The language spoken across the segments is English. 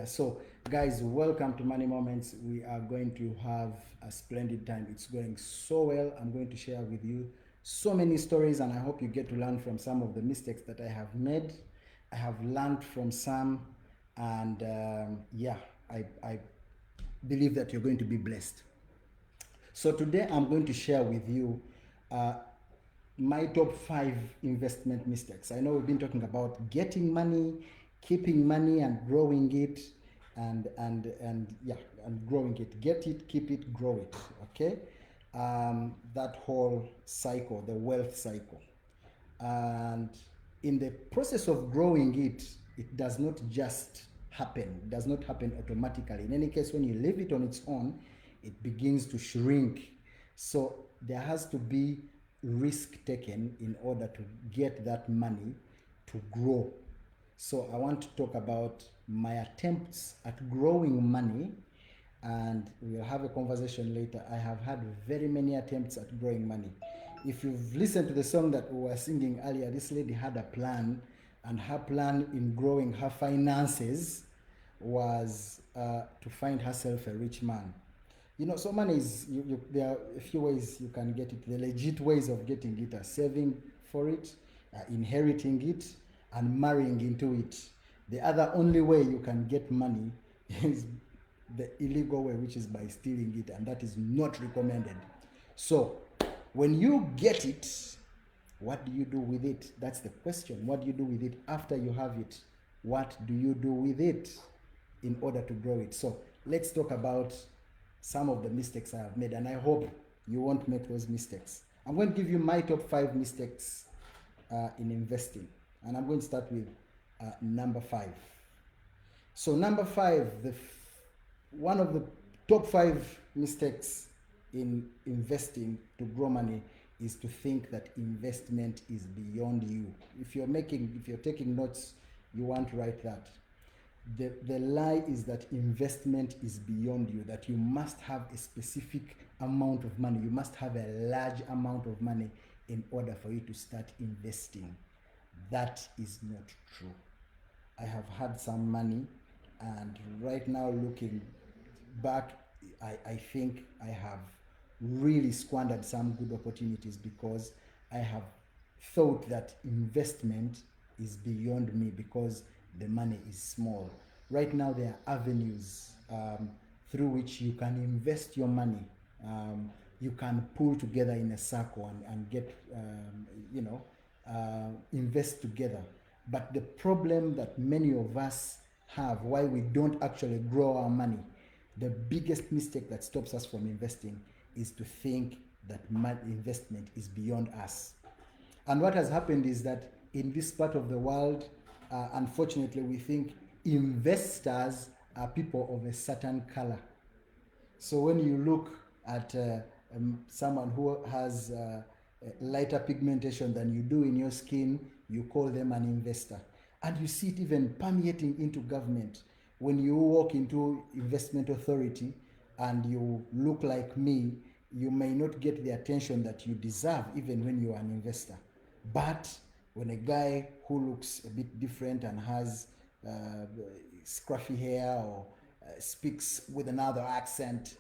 there. So guys, welcome to Money Moments. We are going to have a splendid time. It's going so well. I'm going to share with you so many stories, and I hope you get to learn from some of the mistakes that I have made. I have learned from some, and yeah, I believe that you're going to be blessed. So today I'm going to share with you uh, my top 5 investment mistakes. I know we've been talking about getting money, keeping money, and growing it, and growing it. Get it, keep it, grow it. Okay, that whole cycle, the wealth cycle, and in the process of growing it, it does not just happen. It does not happen automatically. In any case, when you leave it on its own, it begins to shrink. So there has to be risk taken in order to get that money to grow. So I want to talk about my attempts at growing money, and we'll have a conversation later. I have had very many attempts at growing money. If you've listened to the song that we were singing earlier, this lady had a plan, and her plan in growing her finances was to find herself a rich man. You know, so money is, there are a few ways you can get it. The legit ways of getting it are saving for it, inheriting it, and marrying into it. The other only way you can get money is the illegal way, which is by stealing it, and that is not recommended. So when you get it, what do you do with it? That's the question. What do you do with it after you have it? What do you do with it in order to grow it? So let's talk about some of the mistakes I have made, and I hope you won't make those mistakes. I'm going to give you my top 5 mistakes in investing, and I'm going to start with number 5. So number 5, one of the top 5 mistakes in investing to grow money is to think that investment is beyond you. If you're taking notes, you want to write that. The lie is that investment is beyond you, that you must have a specific amount of money. You must have a large amount of money in order for you to start investing. That is not true. I have had some money, and right now looking back, I think I have really squandered some good opportunities because I have thought that investment is beyond me because the money is small. Right now there are avenues through which you can invest your money. You can pull together in a circle and get, invest together. But the problem that many of us have, why we don't actually grow our money, the biggest mistake that stops us from investing is to think that investment is beyond us. And what has happened is that in this part of the world, unfortunately, we think investors are people of a certain color. So when you look at someone who has lighter pigmentation than you do in your skin, you call them an investor. And you see it even permeating into government. When you walk into investment authority and you look like me, you may not get the attention that you deserve even when you are an investor. But when a guy who looks a bit different and has scruffy hair or speaks with another accent,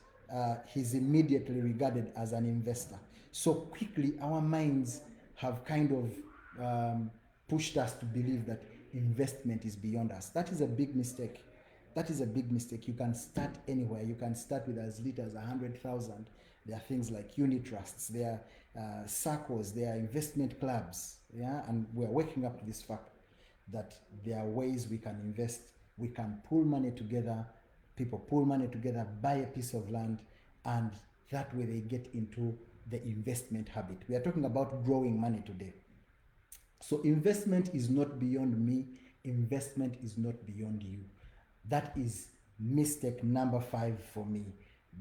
he's immediately regarded as an investor. So quickly our minds have kind of pushed us to believe that investment is beyond us. That is a big mistake. That is a big mistake. You can start anywhere. You can start with as little as 100,000. There are things like unit trusts, there are circles, there are investment clubs, yeah. And we're waking up to this fact that there are ways we can invest. We can pull money together. People pull money together, buy a piece of land, and that way they get into the investment habit. We are talking about growing money today. So investment is not beyond me. Investment is not beyond you. That is mistake number 5 for me.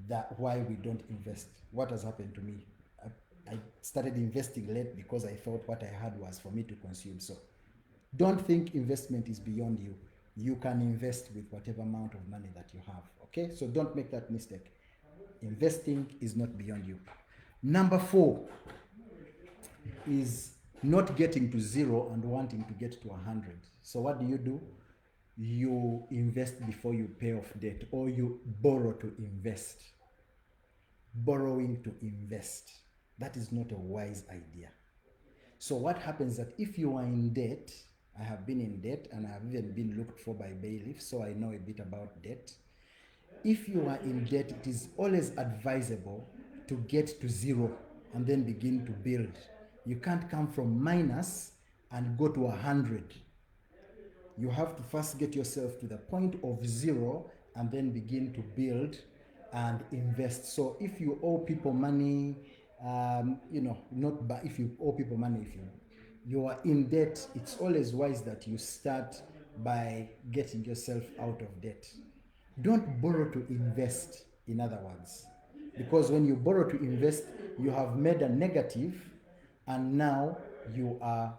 That why we don't invest. What has happened to me? I started investing late because I thought what I had was for me to consume. So don't think investment is beyond you. You can invest with whatever amount of money that you have. Okay, so don't make that mistake. Investing is not beyond you. Number 4 is not getting to 0 and wanting to get to 100. So what do? you invest before you pay off debt, or you borrow to invest. Borrowing to invest. That is not a wise idea. So what happens that if you are in debt, I have been in debt and I have even been looked for by bailiffs, so I know a bit about debt. If you are in debt, it is always advisable to get to zero and then begin to build. You can't come from minus and go to 100. You have to first get yourself to the point of zero and then begin to build and invest. So if you owe people money, not but if you owe people money, if you are in debt, it's always wise that you start by getting yourself out of debt. Don't borrow to invest, in other words, because when you borrow to invest, you have made a negative, and now you are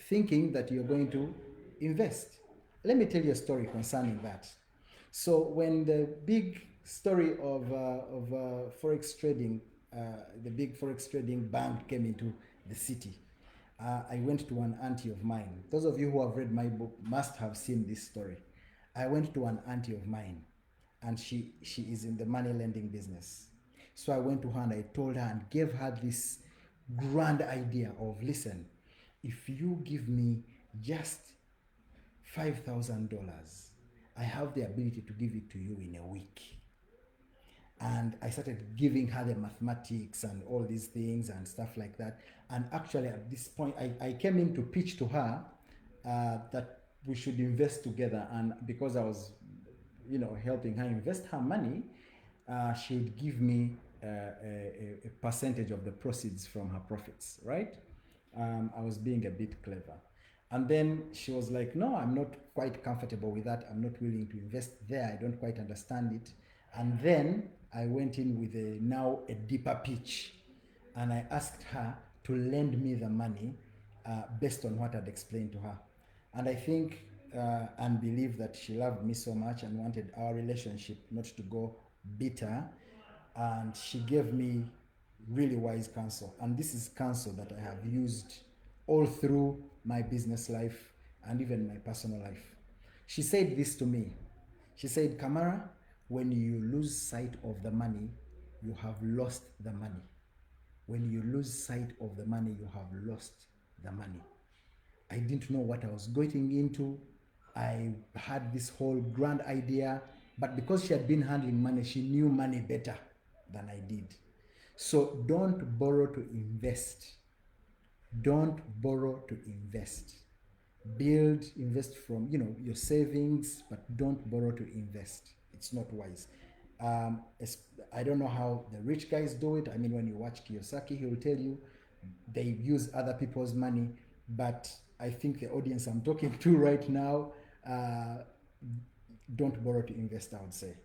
thinking that you're going to invest. Let me tell you a story concerning that. So when the big story of forex trading, the big forex trading bank came into the city, I went to an auntie of mine. Those of you who have read my book must have seen this story. I went to an auntie of mine, and she is in the money lending business. So I went to her and I told her and gave her this grand idea of, listen, if you give me just $5,000, I have the ability to give it to you in a week. And I started giving her the mathematics and all these things and stuff like that. And actually, at this point, I came in to pitch to her that we should invest together. And because I was, helping her invest her money, she would give me a percentage of the proceeds from her profits, right? I was being a bit clever. And then she was like, no, I'm not quite comfortable with that. I'm not willing to invest there. I don't quite understand it. And then I went in with now a deeper pitch. And I asked her to lend me the money based on what I'd explained to her. And I think and believe that she loved me so much and wanted our relationship not to go bitter. And she gave me really wise counsel. And this is counsel that I have used all through my business life and even my personal life. She said this to me. She said, Kamara, when you lose sight of the money, you have lost the money. When you lose sight of the money, you have lost the money. I didn't know what I was going into. I had this whole grand idea, but because she had been handling money, she knew money better than I did. So don't borrow to invest. Don't borrow to invest. Build, invest from your savings, but don't borrow to invest. It's not wise. I don't know how the rich guys do it. I mean, when you watch Kiyosaki, he will tell you they use other people's money, but I think the audience I'm talking to right now, don't borrow to invest, I would say.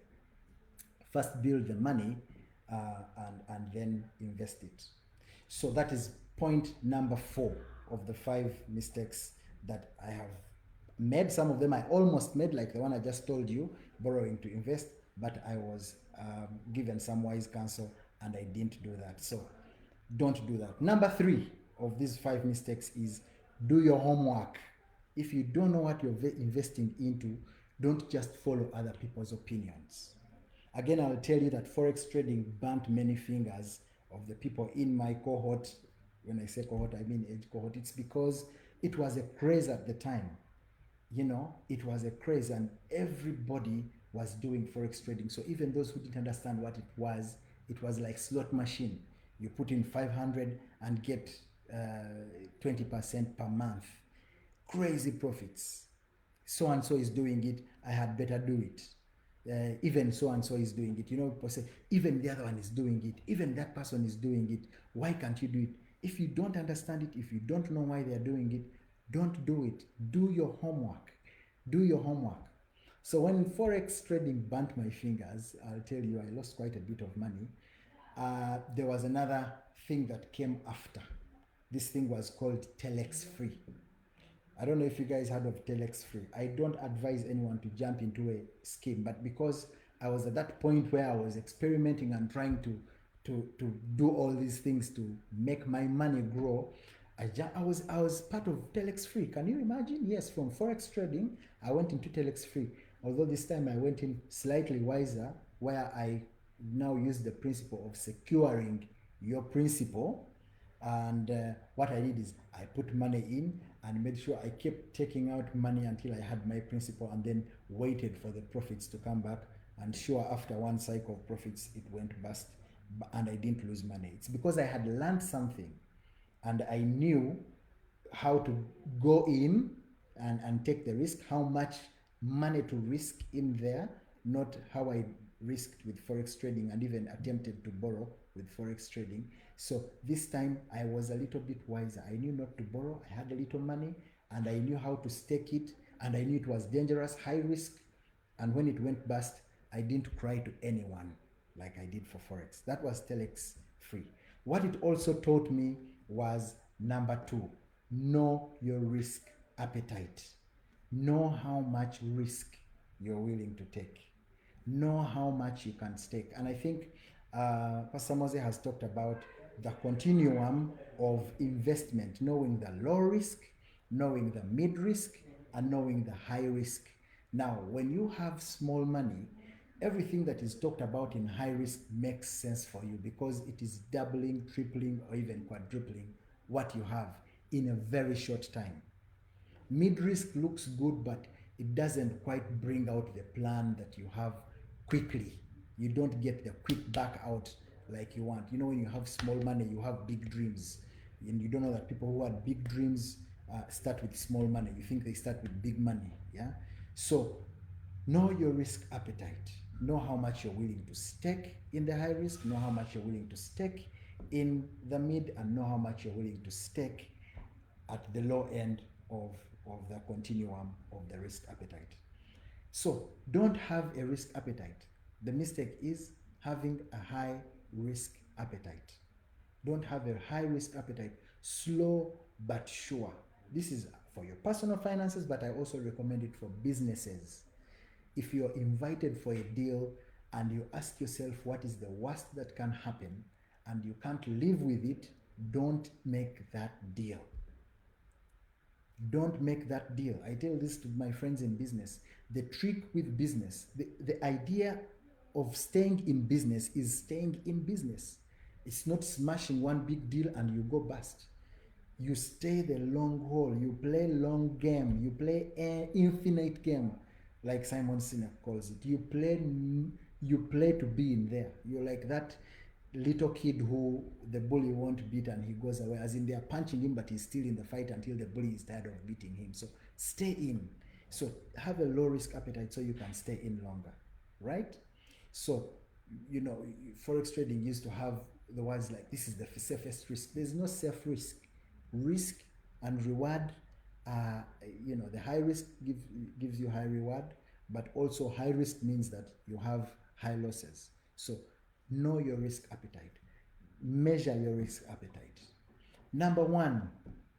First build the money and then invest it. So that is point number 4 of the 5 mistakes that I have made. Some of them I almost made, like the one I just told you, borrowing to invest, but I was given some wise counsel and I didn't do that. So don't do that. Number 3 of these 5 mistakes is do your homework. If you don't know what you're investing into, don't just follow other people's opinions. Again, I'll tell you that forex trading burnt many fingers of the people in my cohort. When I say cohort, I mean age cohort. It's because it was a craze at the time. It was a craze and everybody was doing forex trading. So even those who didn't understand what it was like slot machine. You put in 500 and get 20% per month. Crazy profits. So and so is doing it, I had better do it. Even so and so is doing it. People say, even the other one is doing it, even that person is doing it. Why can't you do it? If you don't understand it, if you don't know why they're doing it, don't do it. Do your homework. Do your homework. So when forex trading burnt my fingers, I'll tell you, I lost quite a bit of money. There was another thing that came after. This thing was called Telex Free. I don't know if you guys heard of Telex Free. I don't advise anyone to jump into a scheme, but because I was at that point where I was experimenting and trying to do all these things to make my money grow, I was part of Telex Free. Can you imagine? Yes, from forex trading, I went into Telex Free. Although this time I went in slightly wiser, where I now use the principle of securing your principal. And what I did is I put money in and made sure I kept taking out money until I had my principal, and then waited for the profits to come back. And sure, after one cycle of profits, it went bust, and I didn't lose money. It's because I had learned something, and I knew how to go in and take the risk, how much money to risk in there, not how I risked with forex trading and even attempted to borrow with forex trading. So this time I was a little bit wiser. I knew not to borrow. I had a little money, and I knew how to stake it, and I knew it was dangerous, high risk. And when it went bust, I didn't cry to anyone like I did for forex. That was Telex Free. What it also taught me was number two, know your risk appetite. Know how much risk you're willing to take. Know how much you can stake. And I think Pastor Mose has talked about the continuum of investment, knowing the low risk, knowing the mid risk, and knowing the high risk. Now, when you have small money, everything that is talked about in high risk makes sense for you, because it is doubling, tripling, or even quadrupling what you have in a very short time. Mid risk looks good, but it doesn't quite bring out the plan that you have quickly. You don't get the quick back out like you want. You know, when you have small money, you have big dreams. And you don't know that people who had big dreams start with small money. You think they start with big money. Yeah. So know your risk appetite. Know how much you're willing to stake in the high risk. Know how much you're willing to stake in the mid, and know how much you're willing to stake at the low end of the continuum of the risk appetite. So don't have a risk appetite. The mistake is having a high risk appetite. Don't have a high risk appetite. Slow but sure. This is for your personal finances, but I also recommend it for businesses. If you're invited for a deal and you ask yourself what is the worst that can happen and you can't live with it, don't make that deal. Don't make that deal. I tell this to my friends in business. The trick with business, the idea of staying in business is staying in business. It's not smashing one big deal and you go bust. You stay the long haul. You play long game. You play an infinite game, like Simon Sinek calls it. You play to be in there. You're like that little kid who the bully won't beat and he goes away. As in, they are punching him, but he's still in the fight until the bully is tired of beating him. So stay in. So have a low risk appetite so you can stay in longer, right? So, you know, forex trading used to have the words like, this is the safest risk. There's no safe risk. Risk and reward, you know, the high risk gives you high reward, but also high risk means that you have high losses. So know your risk appetite. Measure your risk appetite. Number one,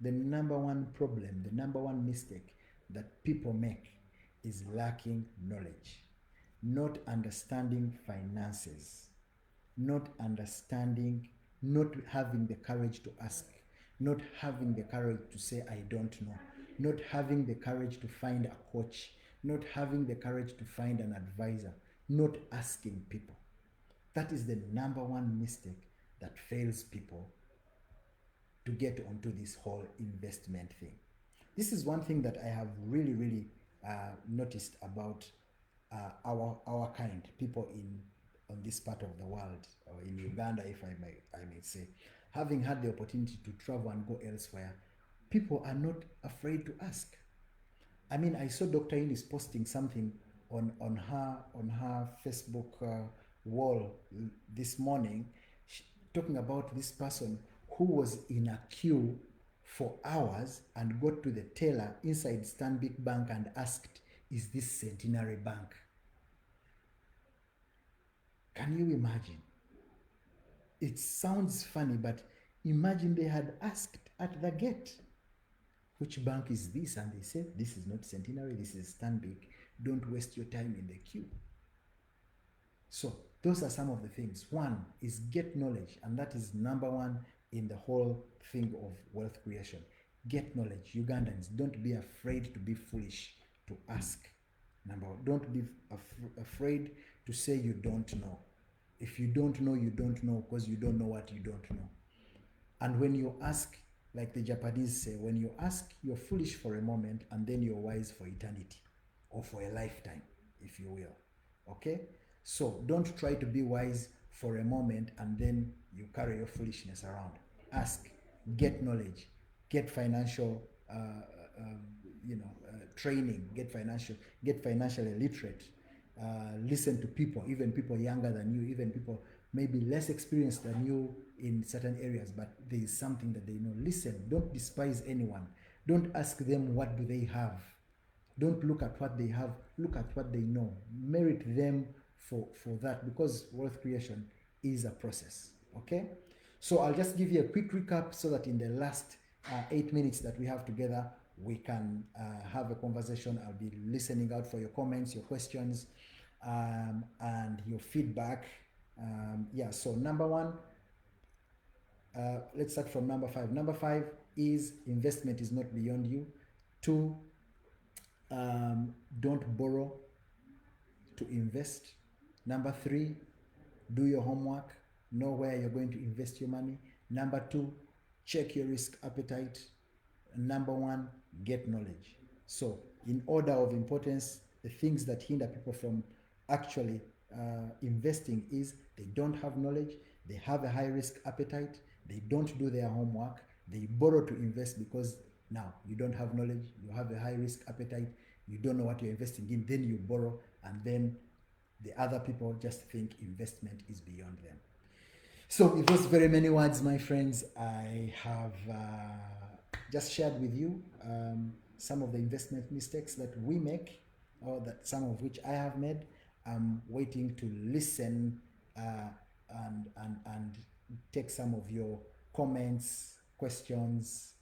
the number one problem, the number one mistake that people make is lacking knowledge, not understanding finances, not understanding, not having the courage to ask, not having the courage to say, I don't know, not having the courage to find a coach, not having the courage to find an advisor, not asking people. That is the number one mistake that fails people to get onto this whole investment thing. This is one thing that I have really noticed about our kind, people on this part of the world, or in Uganda, if I may say. Having had the opportunity to travel and go elsewhere, people are not afraid to ask. I mean, I saw Dr. Inis posting something on her Facebook wall this morning, talking about this person who was in a queue for hours and got to the teller inside Stanbic Bank and asked, is this Centenary Bank? Can you imagine? It sounds funny, but imagine they had asked at the gate, which bank is this? And they said, this is not Centenary, this is Stanbic. Don't waste your time in the queue. So those are some of the things. One is get knowledge, and that is number one in the whole thing of wealth creation. Get knowledge. Ugandans, don't be afraid to be foolish, to ask. Number one, don't be afraid to say you don't know. If you don't know, you don't know because you don't know what you don't know. And when you ask, like the Japanese say, when you ask, you're foolish for a moment and then you're wise for eternity or for a lifetime, if you will. Okay? So don't try to be wise for a moment and then you carry your foolishness around. Ask, get knowledge, get financial, training, get financially literate. Listen to people, even people younger than you, even people maybe less experienced than you in certain areas, but there is something that they know. Listen, don't despise anyone. Don't ask them what do they have. Don't look at what they have, look at what they know. Merit them for that, because wealth creation is a process. Okay? So I'll just give you a quick recap so that in the last 8 minutes that we have together, we can have a conversation. I'll be listening out for your comments, your questions, and your feedback. So number one, let's start from number 5. Number 5 is investment is not beyond you. 2, don't borrow to invest. Number 3, do your homework, know where you're going to invest your money. Number 2, check your risk appetite. Number 1, get knowledge. So in order of importance, the things that hinder people from actually investing is they don't have knowledge, they have a high risk appetite, they don't do their homework, they borrow to invest because now you don't have knowledge, you have a high risk appetite, you don't know what you're investing in, then you borrow, and then the other people just think investment is beyond them. So with those very many words, my friends, I have just shared with you some of the investment mistakes that we make, or that some of which I have made. I'm waiting to listen and take some of your comments, questions,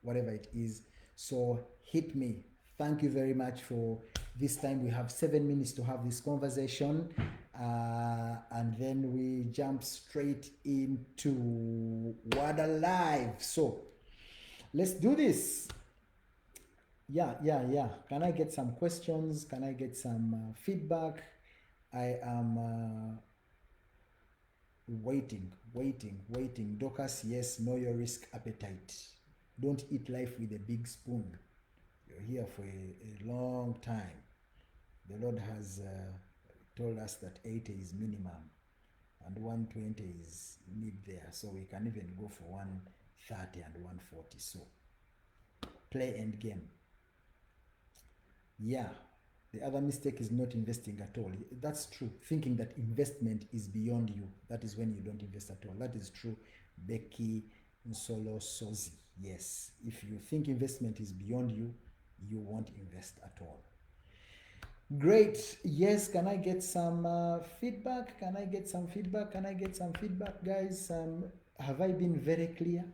whatever it is. So hit me. Thank you very much for this time. We have 7 minutes to have this conversation, and then we jump straight into Word Alive. So let's do this. Yeah. Can I get some questions? Can I get some feedback? I am waiting. Dorcas, yes, know your risk appetite. Don't eat life with a big spoon. You're here for a long time. The Lord has told us that 80 is minimum and 120 is mid there. So we can even go for 130 and 140. So play end game. Yeah. The other mistake is not investing at all. That's true. Thinking that investment is beyond you. That is when you don't invest at all. That is true. Becky Nsolo Sozi. Yes. If you think investment is beyond you, you won't invest at all. Great. Yes. Can I get some feedback? Can I get some feedback, guys? Have I been very clear?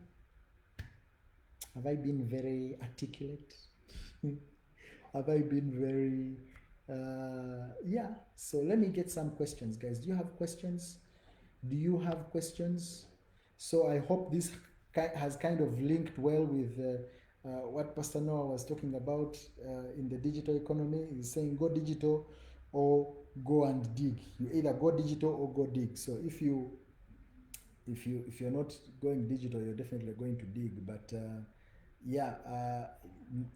Have I been very articulate? Have I been very so let me get some questions, guys. Do you have questions? So I hope this has kind of linked well with what Pastor Noah was talking about in the digital economy. He's saying go digital or go and dig. You either go digital or go dig. So if you're not going digital, you're definitely going to dig. But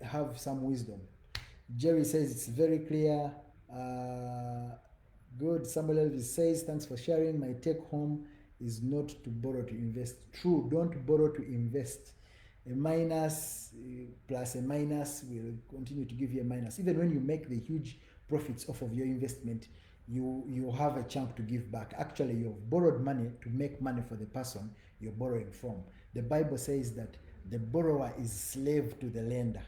have some wisdom. Jerry says it's very clear. Good. Samuel Elvis says, thanks for sharing. My take home is not to borrow to invest. True, don't borrow to invest. A minus plus a minus will continue to give you a minus. Even when you make the huge profits off of your investment, you have a chunk to give back. Actually, you've borrowed money to make money for the person you're borrowing from. The Bible says that the borrower is slave to the lender.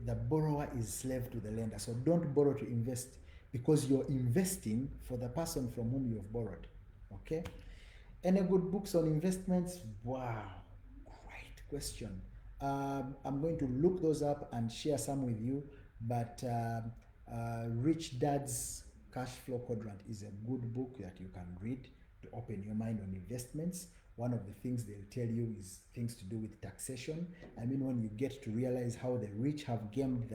The borrower is slave to the lender. So don't borrow to invest, because you're investing for the person from whom you've borrowed. Okay? Any good books on investments? Wow, great question. I'm going to look those up and share some with you, but Rich Dad's Cash Flow Quadrant is a good book that you can read to open your mind on investments. one of the things they'll tell you is things to do with taxation. I mean, when you get to realize how the rich have gamed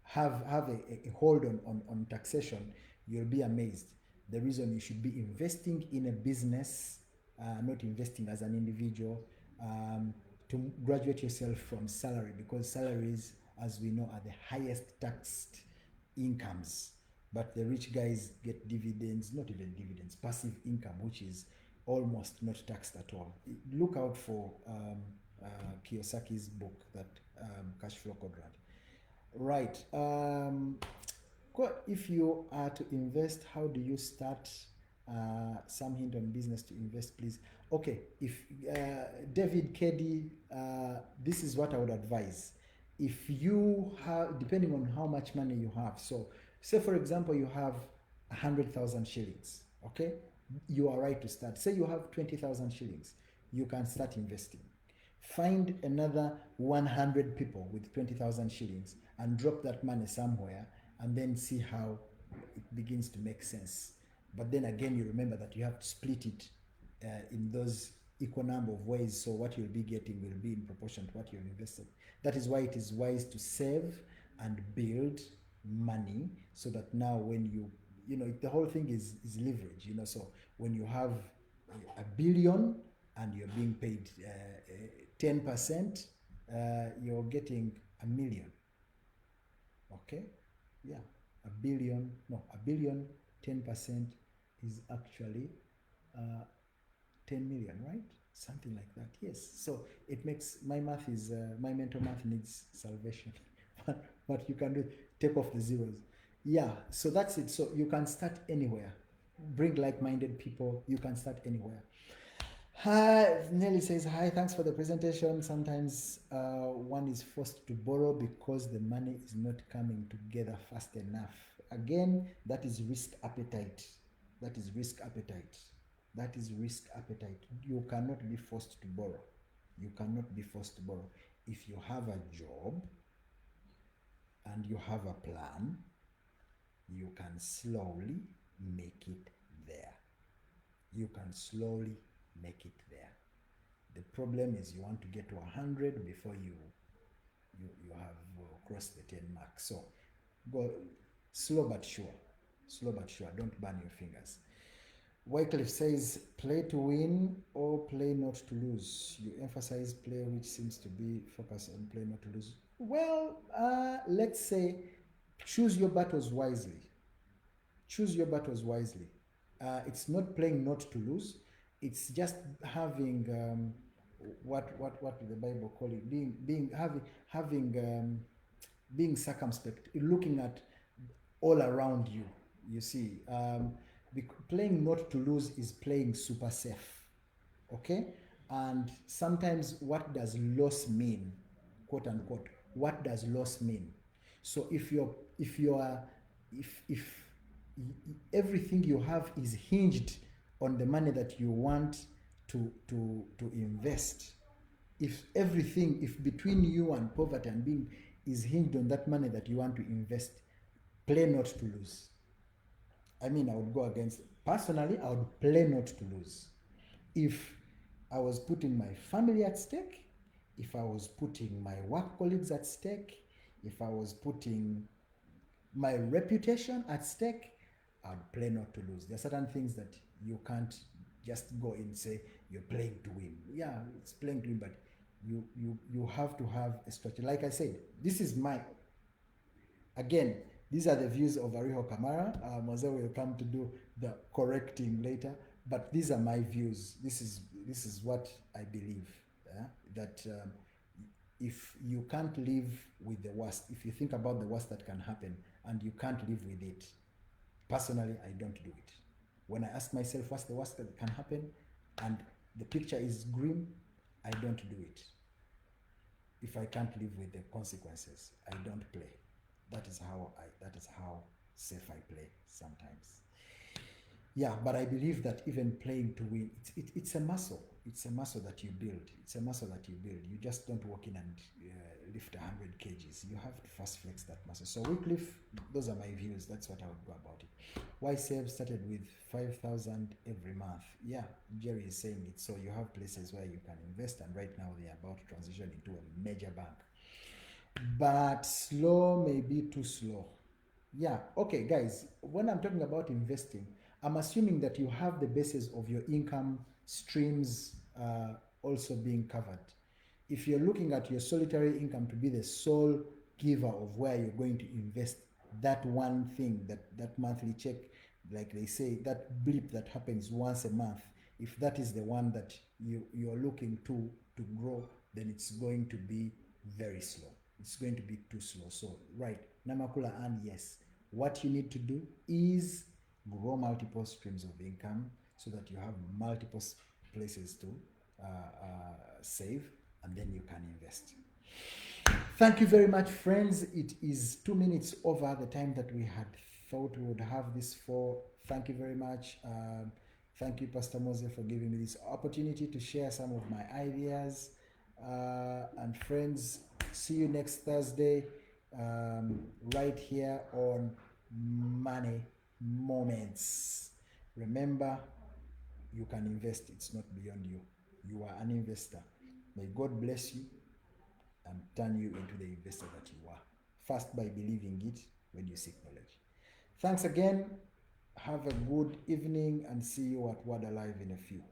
have a hold on taxation, you'll be amazed. The reason you should be investing in a business, not investing as an individual, to graduate yourself from salary, because salaries, as we know, are the highest taxed incomes. But the rich guys get dividends, not even dividends, passive income, which is almost not taxed at all. Look out for Kiyosaki's book, that Cash Flow Quadrant. Right. If you are to invest, how do you start? Some hint on business to invest, please. Okay, if David Keddy, this is what I would advise. If you have, depending on how much money you have, so say for example you have 100,000 shillings, okay, you are right to start. Say you have 20,000 shillings, you can start investing. Find another 100 people with 20,000 shillings and drop that money somewhere, and then see how it begins to make sense. But then again, you remember that you have to split it in those equal number of ways, so what you'll be getting will be in proportion to what you've invested. That is why it is wise to save and build money, so that now when you know, the whole thing is leverage, you know. So when you have a billion and you're being paid 10%, you're getting a million. Okay, yeah, a billion, 10% is actually 10 million, right? Something like that. Yes. So it makes, my math is my mental math needs salvation, but you can do, take off the zeros. Yeah. So that's it. So you can start anywhere. Bring like-minded people. You can start anywhere. Hi, Nelly says, hi, thanks for the presentation. Sometimes one is forced to borrow because the money is not coming together fast enough. Again, that is risk appetite. That is risk appetite. That is risk appetite. You cannot be forced to borrow. You cannot be forced to borrow. If you have a job and you have a plan, you can slowly make it there. You can slowly make it there. The problem is you want to get to 100 before you have crossed the 10 mark. So go slow but sure. Slow but sure. Don't burn your fingers. Wycliffe says, play to win or play not to lose. You emphasize play, which seems to be focused on play not to lose. Well, let's say choose your battles wisely. Choose your battles wisely. It's not playing not to lose. It's just having what do the Bible call it? Being circumspect, looking at all around you. You see, playing not to lose is playing super safe. Okay, and sometimes what does loss mean, quote unquote? What does loss mean? So if everything you have is hinged on the money that you want to invest, if between you and poverty and being is hinged on that money that you want to invest, play not to lose. I mean, I would go against, personally, I would play not to lose. If I was putting my family at stake, if I was putting my work colleagues at stake, if I was putting my reputation at stake, I'd play not to lose. There are certain things that you can't just go and say you're playing to win. Yeah, it's playing to win, but you have to have a structure. Like I said, this is again, these are the views of Ariho Kamara. Mose will come to do the correcting later, but these are my views. This is what I believe. That if you can't live with the worst, if you think about the worst that can happen and you can't live with it, personally, I don't do it. When I ask myself what's the worst that can happen and the picture is grim, I don't do it. If I can't live with the consequences, I don't play. That is how safe I play sometimes. Yeah, but I believe that even playing to win, it's a muscle. It's a muscle that you build. It's a muscle that you build. You just don't walk in and lift 100 kgs. You have to first flex that muscle. So Wycliffe, those are my views. That's what I would go about it. Why Save started with 5,000 every month. Yeah, Jerry is saying it. So you have places where you can invest, and right now they are about to transition into a major bank. But slow may be too slow. Yeah, okay, guys, when I'm talking about investing, I'm assuming that you have the basis of your income streams also being covered. If you're looking at your solitary income to be the sole giver of where you're going to invest, that one thing, that monthly check, like they say, that blip that happens once a month, if that is the one that you're looking to grow, then it's going to be very slow. It's going to be too slow. So, right, Namakula, and yes, what you need to do is grow multiple streams of income so that you have multiple places to save, and then you can invest. Thank you very much, friends. It is 2 minutes over the time that we had thought we would have this for. Thank you very much. Thank you, Pastor Mose, for giving me this opportunity to share some of my ideas. And friends, see you next Thursday, right here on Money Moments. Remember, you can invest, it's not beyond you. You are an investor. May God bless you and turn you into the investor that you are. First, by believing it when you seek knowledge. Thanks again. Have a good evening and see you at Word Alive in a few.